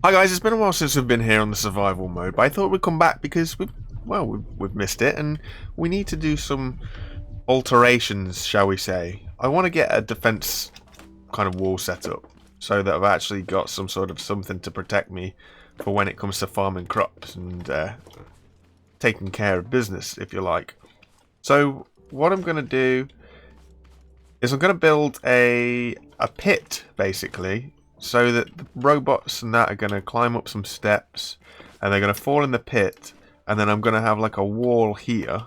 Hi guys, it's been a while since we've been here on the survival mode, but I thought we'd come back because we've missed it and we need to do some alterations, shall we say. I want to get a defense kind of wall set up so that I've actually got some sort of something to protect me for when it comes to farming crops and taking care of business, if you like. So what I'm going to do is I'm going to build a pit, basically, so that the robots and that are going to climb up some steps and they're going to fall in the pit, and then I'm going to have like a wall here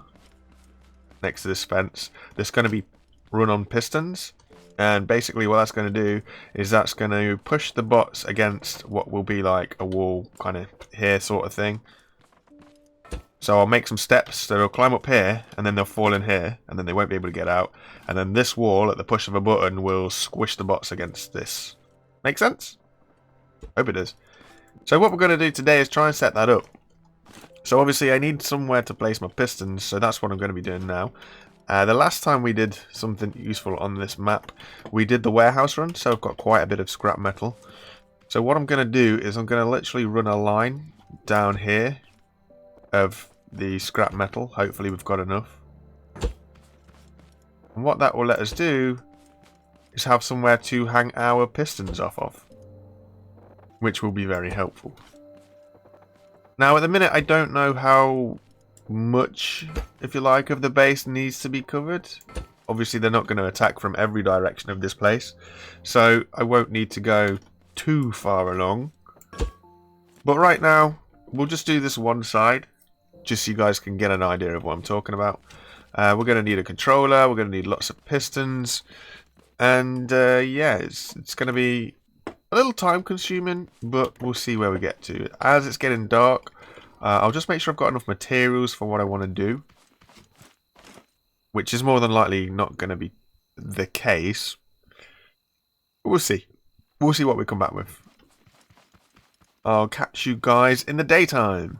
next to this fence that's going to be run on pistons, and basically what that's going to do is that's going to push the bots against what will be like a wall kind of here sort of thing. So I'll make some steps so they'll climb up here and then they'll fall in here and then they won't be able to get out, and then this wall at the push of a button will squish the bots against this. Make sense? Hope it does. So what we're going to do today is try and set that up. So obviously I need somewhere to place my pistons, so that's what I'm going to be doing now. The last time we did something useful on this map, we did the warehouse run, so I've got quite a bit of scrap metal. So what I'm going to do is I'm going to literally run a line down here of the scrap metal. Hopefully we've got enough. And what that will let us do is have somewhere to hang our pistons off of, which will be very helpful. Now at the minute I don't know how much, if you like, of the base needs to be covered. Obviously they're not going to attack from every direction of this place, so I won't need to go too far along. But right now we'll just do this one side, just so you guys can get an idea of what I'm talking about. We're going to need a controller, we're going to need lots of pistons, and yeah, it's going to be a little time consuming, but we'll see where we get to. As it's getting dark, I'll just make sure I've got enough materials for what I want to do, which is more than likely not going to be the case. But we'll see. We'll see what we come back with. I'll catch you guys in the daytime.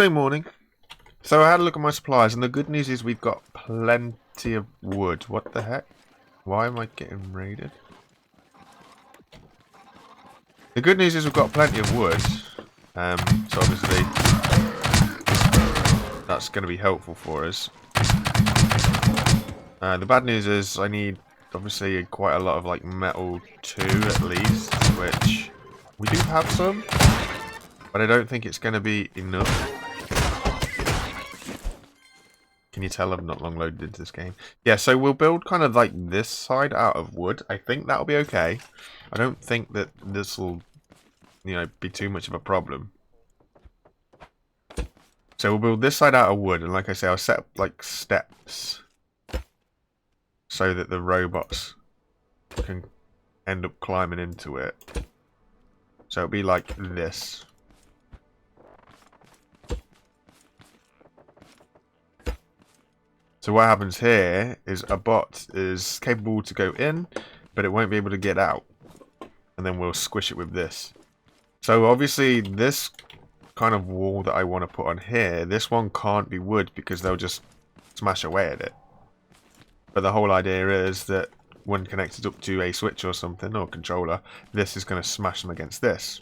Morning. So I had a look at my supplies, and the good news is we've got plenty of wood. What the heck? Why am I getting raided? The good news is we've got plenty of wood, so obviously that's going to be helpful for us. The bad news is I need obviously quite a lot of like metal too, at least, which we do have some, but I don't think it's going to be enough. Can you tell I've not long loaded into this game? Yeah, so we'll build kind of like this side out of wood. I think that'll be okay. I don't think that this will, be too much of a problem. So we'll build this side out of wood, and like I say, I'll set up like steps so that the robots can end up climbing into it. So it'll be like this. So what happens here is a bot is capable to go in, but it won't be able to get out. And then we'll squish it with this. So obviously this kind of wall that I want to put on here, this one can't be wood because they'll just smash away at it. But the whole idea is that when connected up to a switch or something, or controller, this is going to smash them against this.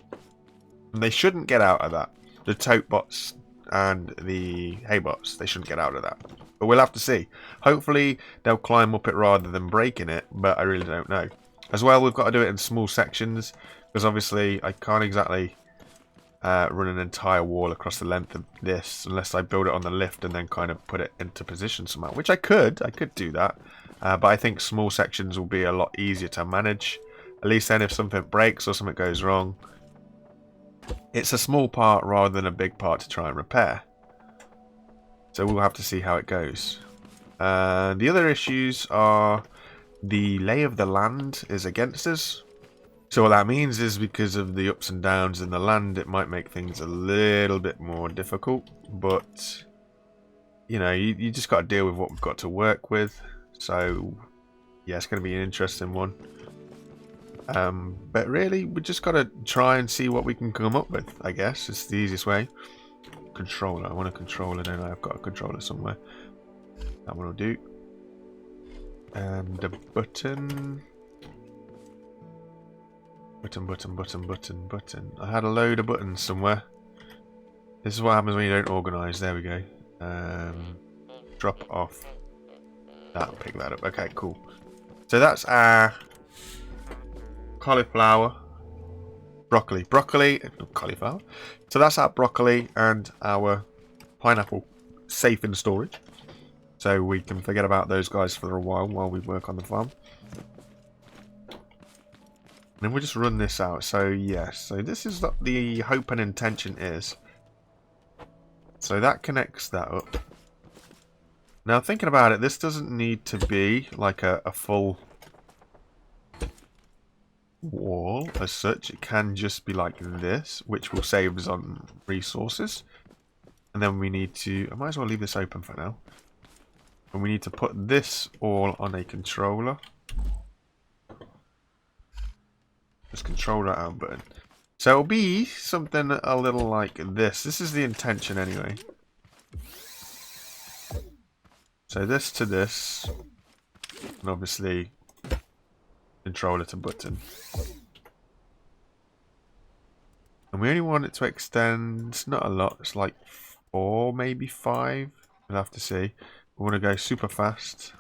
And they shouldn't get out of that. The tote bots and the hay bots, they shouldn't get out of that. But we'll have to see. Hopefully they'll climb up it rather than breaking it, but I really don't know. As well, we've got to do it in small sections, because obviously I can't exactly run an entire wall across the length of this unless I build it on the lift and then kind of put it into position somehow, which I could do that, but I think small sections will be a lot easier to manage. At least then if something breaks or something goes wrong, it's a small part rather than a big part to try and repair. So we'll have to see how it goes. The other issues are the lay of the land is against us. So what that means is because of the ups and downs in the land, it might make things a little bit more difficult. But, you just got to deal with what we've got to work with. So, yeah, it's going to be an interesting one. But really, we just got to try and see what we can come up with, I guess. It's the easiest way. Controller. I want a controller, don't I? I've got a controller somewhere. That one will do. And a button. Button. I had a load of buttons somewhere. This is what happens when you don't organise. There we go. Drop off. That'll pick that up. Okay, cool. So that's our cauliflower. Broccoli, not cauliflower. So that's our broccoli and our pineapple safe in storage. So we can forget about those guys for a while we work on the farm. And then we'll just run this out. So yes, so this is what the hope and intention is. So that connects that up. Now thinking about it, this doesn't need to be like a full wall as such. It can just be like this, which will save us on resources. And then we need to, I might as well leave this open for now. And we need to put this all on a controller. Just controller out button. So it'll be something a little like this. This is the intention anyway. So this to this. And obviously controller to button. And we only want it to extend, not a lot, it's like 4, maybe 5. We'll have to see. We want to go super fast.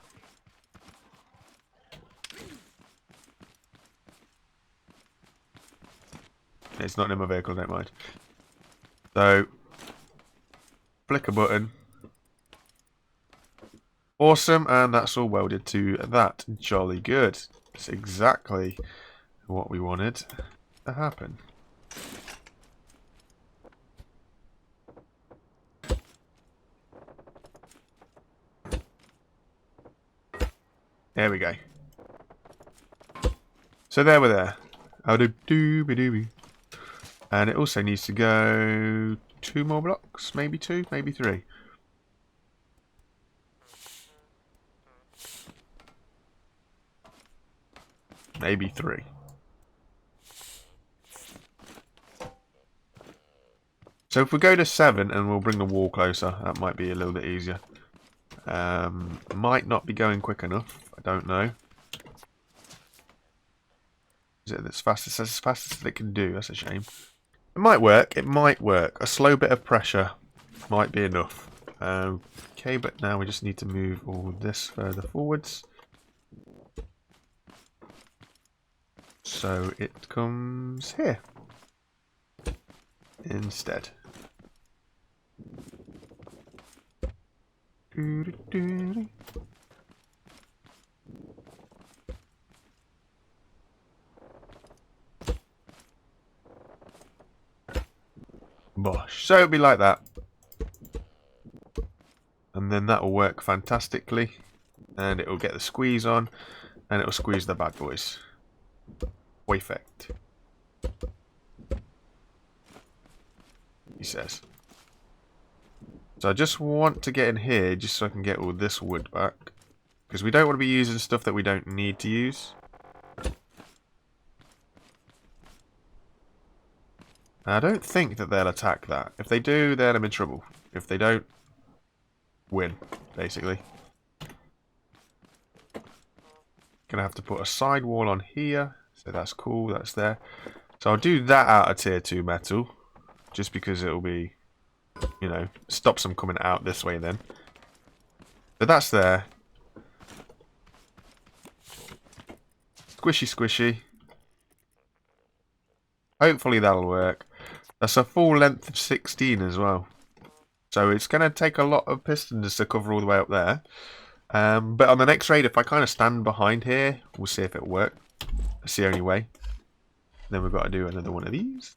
It's not in my vehicle, don't mind. So, flick a button. Awesome, and that's all welded to that. Jolly good. It's exactly what we wanted to happen. There we go. So there we're there. And it also needs to go 2 more blocks, maybe 2, maybe 3. Maybe 3. So if we go to 7 and we'll bring the wall closer, that might be a little bit easier. Might not be going quick enough. I don't know. Is it as fast as it can do? That's a shame. It might work. It might work. A slow bit of pressure might be enough. Okay, but now we just need to move all this further forwards. So it comes here instead. Bosh. So it'll be like that. And then that will work fantastically. And it will get the squeeze on. And it will squeeze the bad boys. Perfect. He says. So I just want to get in here just so I can get all this wood back. Because we don't want to be using stuff that we don't need to use. I don't think that they'll attack that. If they do, then I'm in trouble. If they don't, win, basically. Gonna have to put a side wall on here. So that's cool, that's there. So I'll do that out of tier 2 metal. Just because it'll be, you know, stops them coming out this way then. So that's there. Squishy. Hopefully that'll work. That's a full length of 16 as well. So it's going to take a lot of pistons to cover all the way up there. But on the next raid, if I kind of stand behind here, we'll see if it works. That's the only way. Then we've got to do another one of these.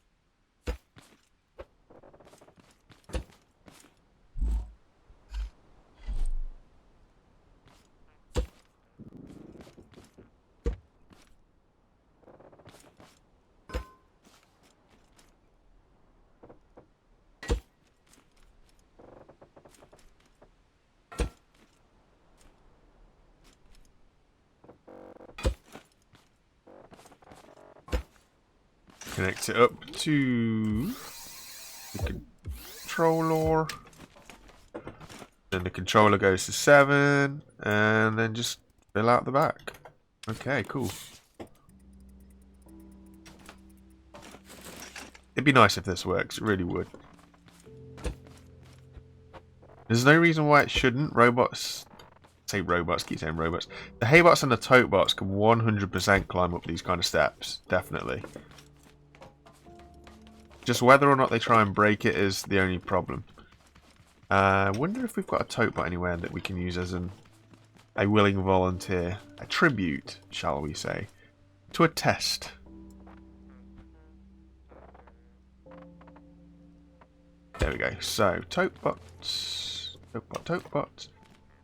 connect it up to the controller. Then the controller goes to 7, and then just fill out the back. Okay, cool. It'd be nice if this works, it really would. There's no reason why it shouldn't. Robots, keep saying robots. The Haybots and the Totebots can 100% climb up these kind of steps, definitely. Just whether or not they try and break it is the only problem. I wonder if we've got a Totebot anywhere that we can use as a willing volunteer. A tribute, shall we say, to a test. There we go. So, Totebots. Totebot.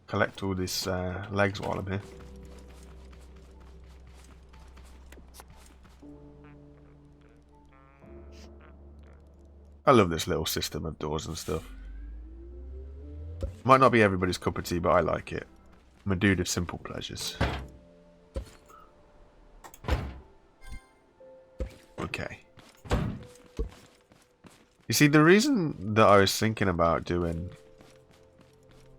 Collect all these legs while I'm here. I love this little system of doors and stuff. Might not be everybody's cup of tea, but I like it. I'm a dude of simple pleasures. Okay. You see, the reason that I was thinking about doing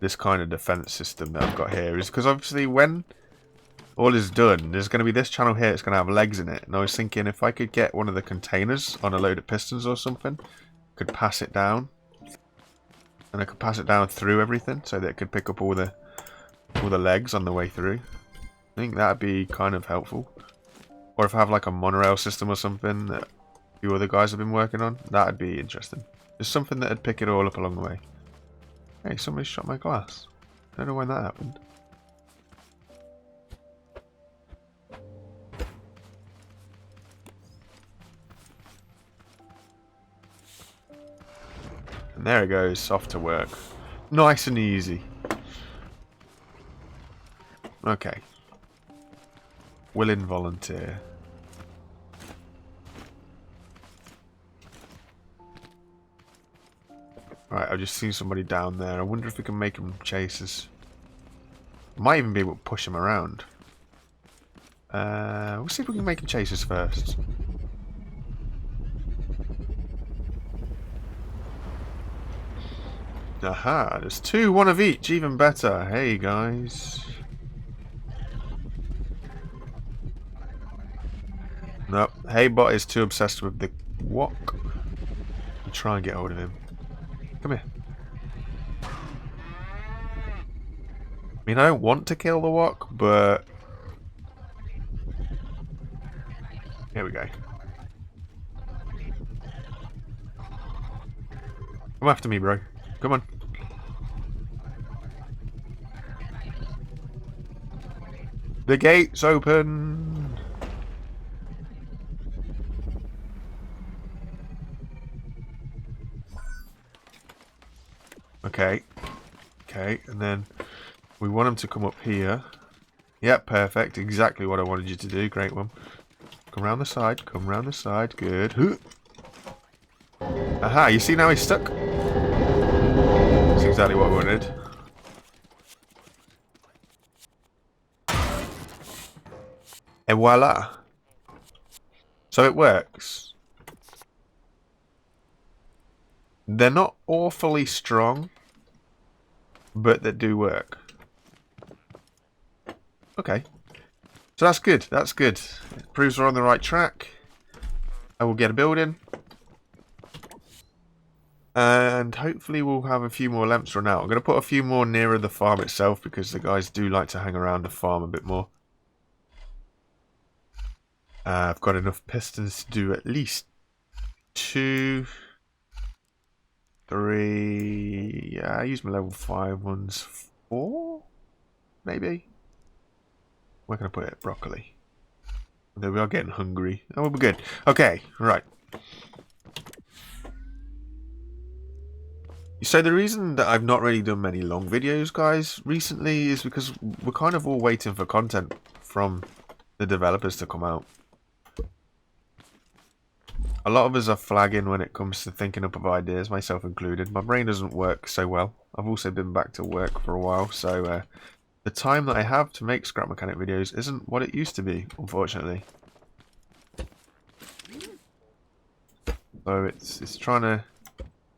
this kind of defense system that I've got here is because obviously when all is done, there's going to be this channel here, it's going to have legs in it. And I was thinking if I could get one of the containers on a load of pistons or something, could pass it down. And I could pass it down through everything so that it could pick up all the legs on the way through. I think that'd be kind of helpful. Or if I have like a monorail system or something that a few other guys have been working on, that'd be interesting. Just something that'd pick it all up along the way. Hey, somebody shot my glass. I don't know when that happened. And there it goes, off to work. Nice and easy. Okay. Willing volunteer. Right, I've just seen somebody down there. I wonder if we can make them chase us. Might even be able to push them around. We'll see if we can make them chase us first. Aha, there's two, one of each, even better. Hey guys. Nope, Haybot is too obsessed with the walk. I'll try and get hold of him. Come here. I mean, I don't want to kill the walk, but here we go. Come after me, bro. Come on. The gate's open. Okay. Okay, and then we want him to come up here. Yep, perfect. Exactly what I wanted you to do. Great one. Come round the side. Come round the side. Good. Aha, you see now he's stuck? That's exactly what I wanted. Et voila. So it works. They're not awfully strong, but they do work. Okay. So that's good. That's good. It proves we're on the right track. I will get a building. And hopefully we'll have a few more lamps run out. I'm going to put a few more nearer the farm itself because the guys do like to hang around the farm a bit more. I've got enough pistons to do at least 2, 3. Yeah, I use my level 5 ones. 4? Maybe? Where can I put it? Broccoli. There we are, getting hungry. Oh, we'll be good. Okay, right. So the reason that I've not really done many long videos, guys, recently is because we're kind of all waiting for content from the developers to come out. A lot of us are flagging when it comes to thinking up of ideas, myself included. My brain doesn't work so well. I've also been back to work for a while, so the time that I have to make scrap mechanic videos isn't what it used to be, unfortunately. So it's trying to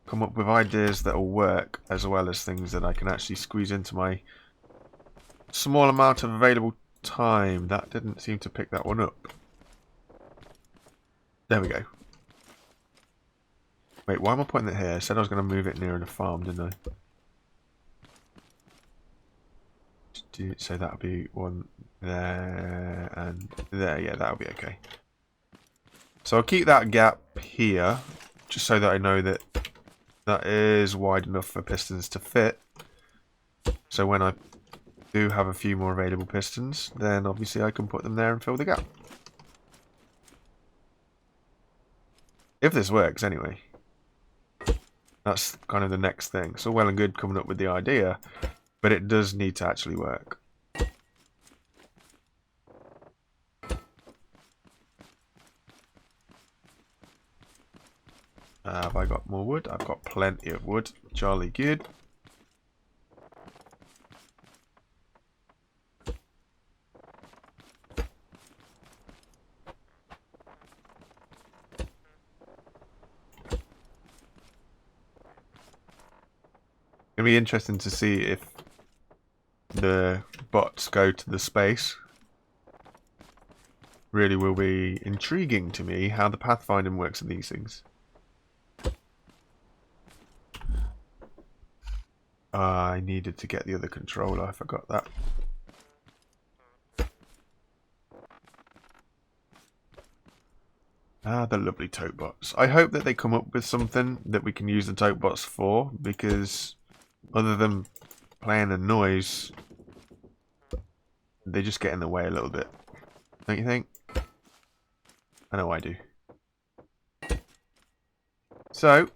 come up with ideas that will work, as well as things that I can actually squeeze into my small amount of available time. That didn't seem to pick that one up. There we go. Wait, why am I putting it here? I said I was going to move it nearer the farm, didn't I? So that'll be one there and there. Yeah, that'll be okay. So I'll keep that gap here, just so that I know that that is wide enough for pistons to fit. So when I do have a few more available pistons, then obviously I can put them there and fill the gap. If this works, anyway. That's kind of the next thing. So well and good coming up with the idea, but it does need to actually work. Have I got more wood? I've got plenty of wood. Jolly good. It'll be interesting to see if the bots go to the space. Really will be intriguing to me how the pathfinding works in these things. I needed to get the other controller, I forgot that. Ah, the lovely tote bots. I hope that they come up with something that we can use the tote bots for, because other than playing a noise, they just get in the way a little bit. Don't you think? I know I do. So,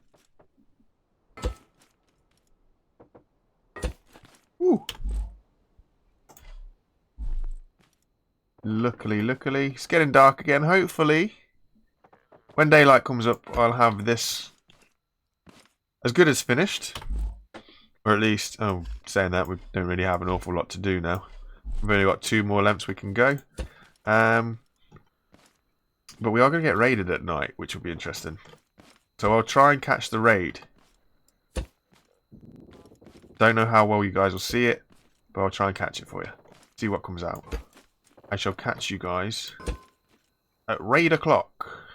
woo. Luckily, it's getting dark again. Hopefully, when daylight comes up, I'll have this as good as finished. Or at least, oh, saying that, we don't really have an awful lot to do now. We've only got 2 more lamps we can go. But we are going to get raided at night, which will be interesting. So I'll try and catch the raid. Don't know how well you guys will see it, but I'll try and catch it for you. See what comes out. I shall catch you guys at raid o'clock.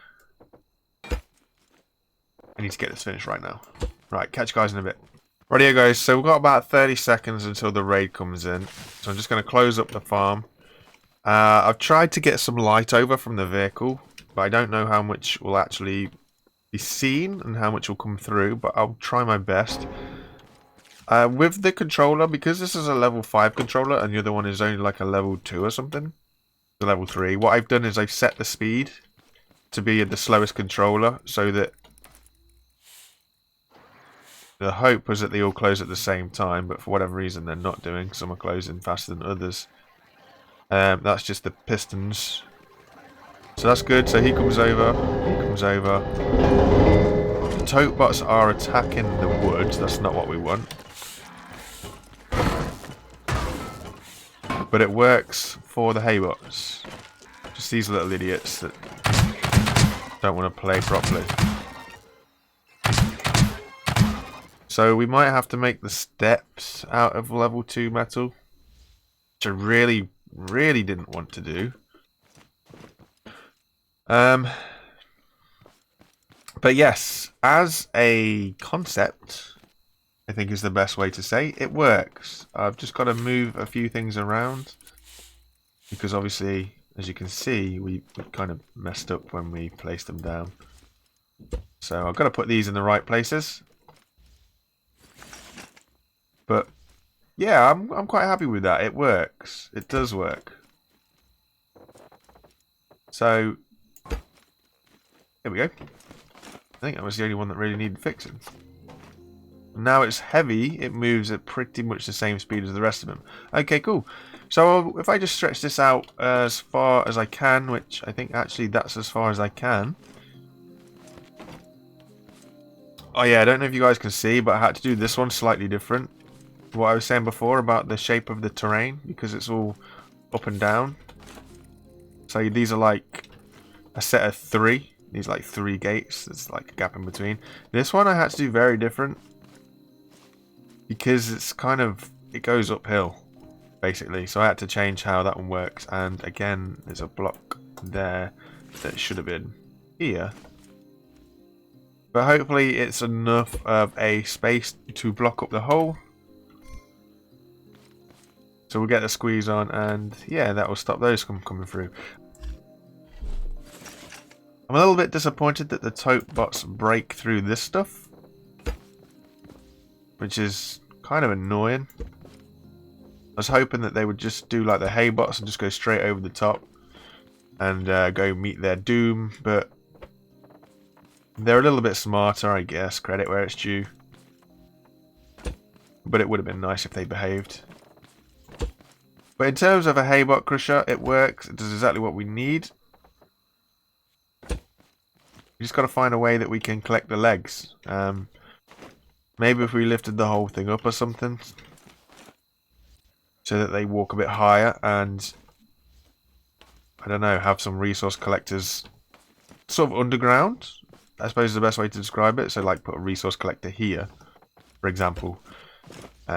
I need to get this finished right now. Right, catch you guys in a bit. Rightio guys, so we've got about 30 seconds until the raid comes in. So I'm just going to close up the farm. I've tried to get some light over from the vehicle, but I don't know how much will actually be seen and how much will come through, but I'll try my best. With the controller, because this is a level 5 controller and the other one is only like a level 2 or something, the level 3, what I've done is I've set the speed to be the slowest controller, so that the hope was that they all close at the same time, but for whatever reason they're not doing. Some are closing faster than others. That's just the pistons. So that's good. So he comes over. He comes over. The tote bots are attacking the wood. That's not what we want. But it works for the hay bots. Just these little idiots that don't want to play properly. So we might have to make the steps out of level 2 metal, which I really didn't want to do. But yes, as a concept, I think is the best way to say it works. I've just got to move a few things around, because obviously, as you can see, we kind of messed up when we placed them down. So I've got to put these in the right places. But yeah, I'm quite happy with that. It works. It does work. So here we go. I think that was the only one that really needed fixing. Now it's heavy. It moves at pretty much the same speed as the rest of them. Okay, cool. So if I just stretch this out as far as I can, which I think actually that's as far as I can. Oh yeah, I don't know if you guys can see, but I had to do this one slightly different. What I was saying before about the shape of the terrain, because it's all up and down. So these are like a set of 3 Needs like 3 gates. There's like a gap in between. This one I had to do very different. Because it's kind of... It goes uphill, basically. So I had to change how that one works. And again, there's a block there that should have been here. But hopefully it's enough of a space to block up the hole. So we'll get the squeeze on, and yeah, that will stop those coming through. I'm a little bit disappointed that the tote bots break through this stuff, which is kind of annoying. I was hoping that they would just do like the hay bots and just go straight over the top and go meet their doom, but they're a little bit smarter, I guess. Credit where it's due. But it would have been nice if they behaved. But in terms of a haybot crusher, it works. It does exactly what we need. We just got to find a way that we can collect the legs. Maybe if we lifted the whole thing up or something, so that they walk a bit higher, and I don't know, have some resource collectors sort of underground, I suppose is the best way to describe it. So like put a resource collector here, for example.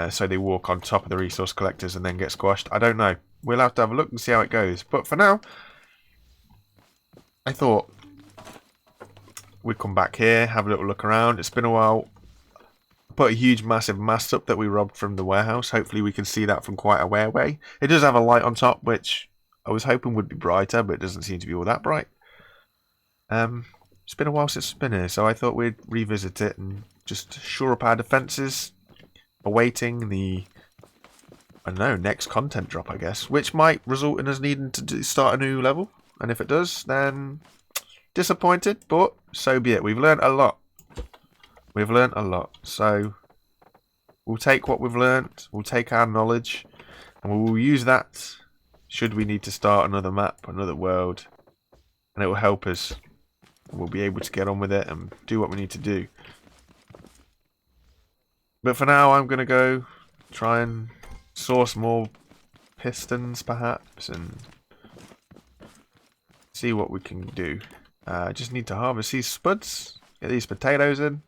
So they walk on top of the resource collectors and then get squashed. I don't know. We'll have to have a look and see how it goes. But for now, I thought we'd come back here, have a little look around. It's been a while. Put a huge, massive mast up that we robbed from the warehouse. Hopefully we can see that from quite a way away. It does have a light on top, which I was hoping would be brighter, but it doesn't seem to be all that bright. It's been a while since it's been here, so I thought we'd revisit it and just shore up our defences. Awaiting the, I don't know, next content drop, I guess, which might result in us needing to start a new level. And if it does, then disappointed, but so be it. We've learned a lot. We've learned a lot. So we'll take what we've learned, we'll take our knowledge, and we will use that should we need to start another map, another world, and it will help us. We'll be able to get on with it and do what we need to do. But for now, I'm going to go try and source more pistons, perhaps, and see what we can do. I just need to harvest these spuds, get these potatoes in.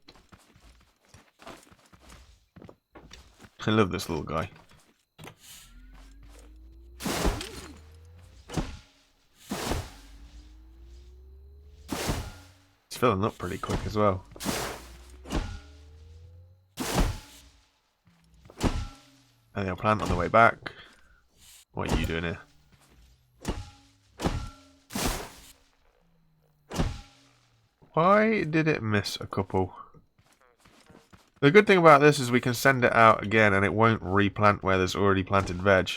I love this little guy. It's filling up pretty quick as well. And they'll plant on the way back. What are you doing here? Why did it miss a couple? The good thing about this is we can send it out again and it won't replant where there's already planted veg.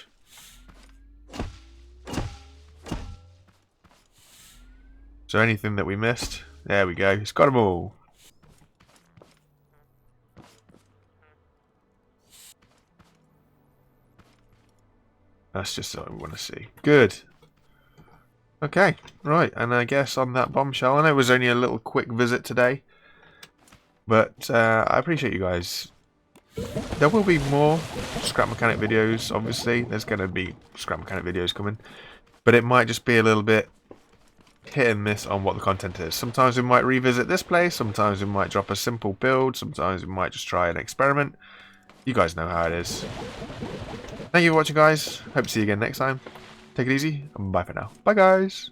So anything that we missed, there we go. It's got them all. That's just what we want to see. Good. Okay, right, and I guess on that bombshell, I know it was only a little quick visit today, but I appreciate you guys. There will be more Scrap Mechanic videos, obviously. There's going to be Scrap Mechanic videos coming, but it might just be a little bit hit and miss on what the content is. Sometimes we might revisit this place, sometimes we might drop a simple build, sometimes we might just try an experiment. You guys know how it is. Thank you for watching, guys. Hope to see you again next time. Take it easy, and bye for now. Bye, guys.